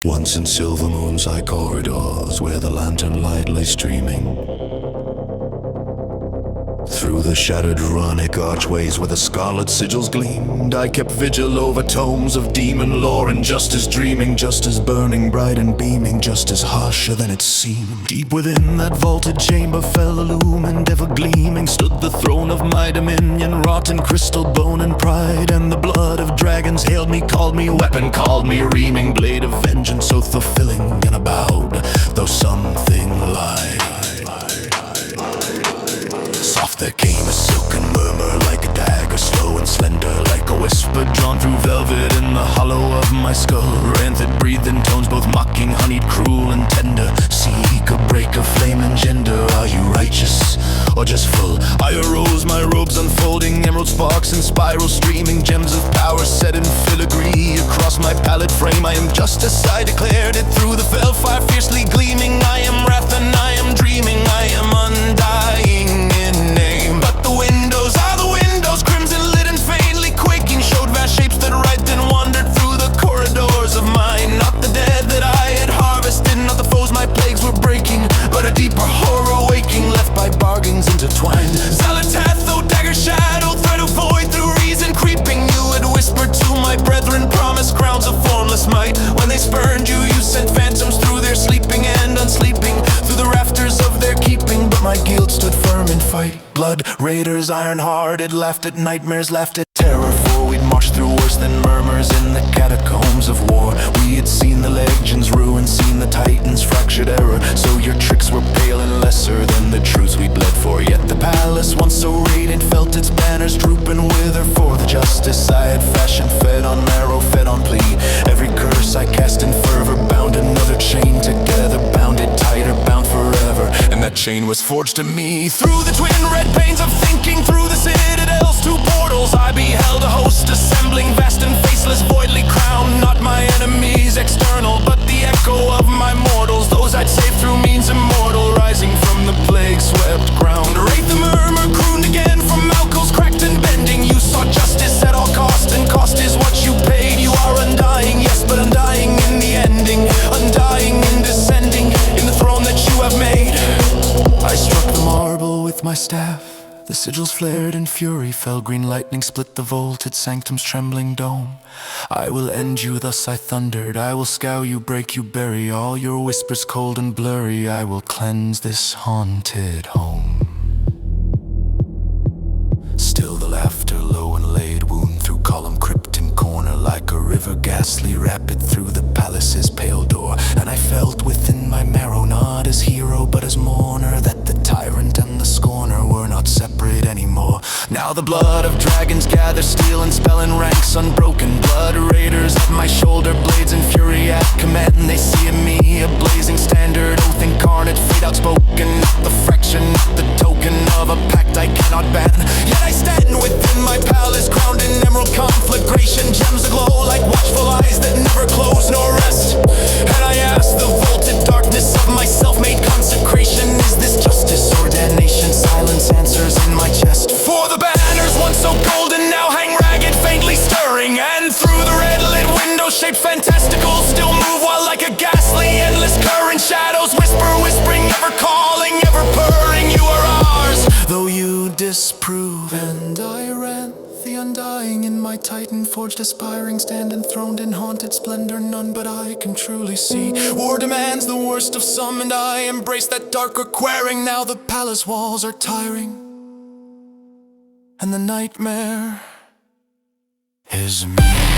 Once in silver moon's corridors, where the lantern light lay streaming, through the shattered runic archways where the scarlet sigils gleamed, I kept vigil over tomes of demon lore and justice dreaming, justice burning bright and beaming, justice harsher than it seemed. Deep within that vaulted chamber fell illumined, ever gleaming, stood the throne of my dominion, wrought in crystal, bone and pride, and the blood of dragons hailed me, called me weapon, called me reaming blade of vengeance, oath fulfilling, and I bowed, though something lied. Soft there came a silken murmur, like a dagger, slow and slender, like a whisper drawn through velvet in the hollow of my skull. Raanth it breathed in tones both mocking, honeyed, cruel and tender. Seek a break of flame and gender. Are you righteous or just full? I arose, my robes unfolding, emerald sparks and spirals streaming, gems of power set in filigree across my pallid frame. I am justice, I declared it through the fell fire fiercely gleaming. I am wrath and I am dreaming, I am undying in name. But the windows are the windows, crimson lit and faintly quaking, showed vast shapes that right then wandered through the corridors of mine. Not the dead that I had harvested, not the foes my plagues were breaking, but a deeper horror waking, left by bargains intertwined. Zalatath, though dagger shadow, thread of void through reason creeping. You had whispered to my brethren, promised crowns of formless might. When they spurned you, you sent phantoms through their sleeping and unsleeping, through the rafters of their keeping. But my guild stood firm in fight. Blood raiders, iron-hearted, laughed at nightmares, laughed at terror, for we'd marched through worse than murmurs in the catacombs of war. We had seen the legends ruin, seen the titans' fractured error. So your tricks were pale and lesser than the truths we bled for. Yet the palace, once so radiant, felt its banners droop and wither. For the justice I had fashioned, fed on marrow, fed on plea. Every curse I cast in fervor, bound another chain together, bound it tighter, bound forever. And that chain was forged to me through the twin red panes of thinking, through the citadel's two portals. I beheld a host assembling, vast and faceless, voidly crowned. Not my enemies external, but the echo of my mortals, those I'd saved through means immortal, rising from the plague-swept ground. Wraith the murmur crooned again from Malcolm's cracked and bending. You sought justice at all cost, and cost is what you paid. You are undying, yes, but undying in the ending, undying in descending in the throne that you have made. I struck the marble with my staff, the sigils flared in fury, fell green lightning split the vaulted sanctum's trembling dome. I will end you, thus I thundered, I will scour you, break you, bury all your whispers cold and blurry. I will cleanse this haunted home. Still the laughter low and laid, wound through column, crypt and corner, like a river ghastly rapid through the palace's pale door. And I felt within my marrow, not as hero but as mourner, that the tyrant and the scorner were not separate anymore. Now the blood of dragons gathers steel and spell in ranks unbroken. Blood raiders at my shoulder, blades in fury at command. And they see in me a blazing standard, oath incarnate, fate outspoken. Not the fraction, not the token of a pact I cannot ban. Yet I stand within my palace, crowned in emerald conflagration, gems aglow like watchful eyes that never close nor rest. And I ask the vaulted darkness of my self-made consecration, is this justice or damnation? Silence answers in my chest. For the banners once so golden now hang ragged, faintly stirring, and through the red-lit window shaped fantastical still move, while like a ghastly endless current shadows whisper, whispering, ever calling, ever purring. You are ours, though you disprove. And I ran the undying in my titan forged, aspiring, stand enthroned in haunted splendor. None but I can truly see. War demands the worst of some, and I embrace that dark requiring. Now the palace walls are tiring, and the nightmare is me.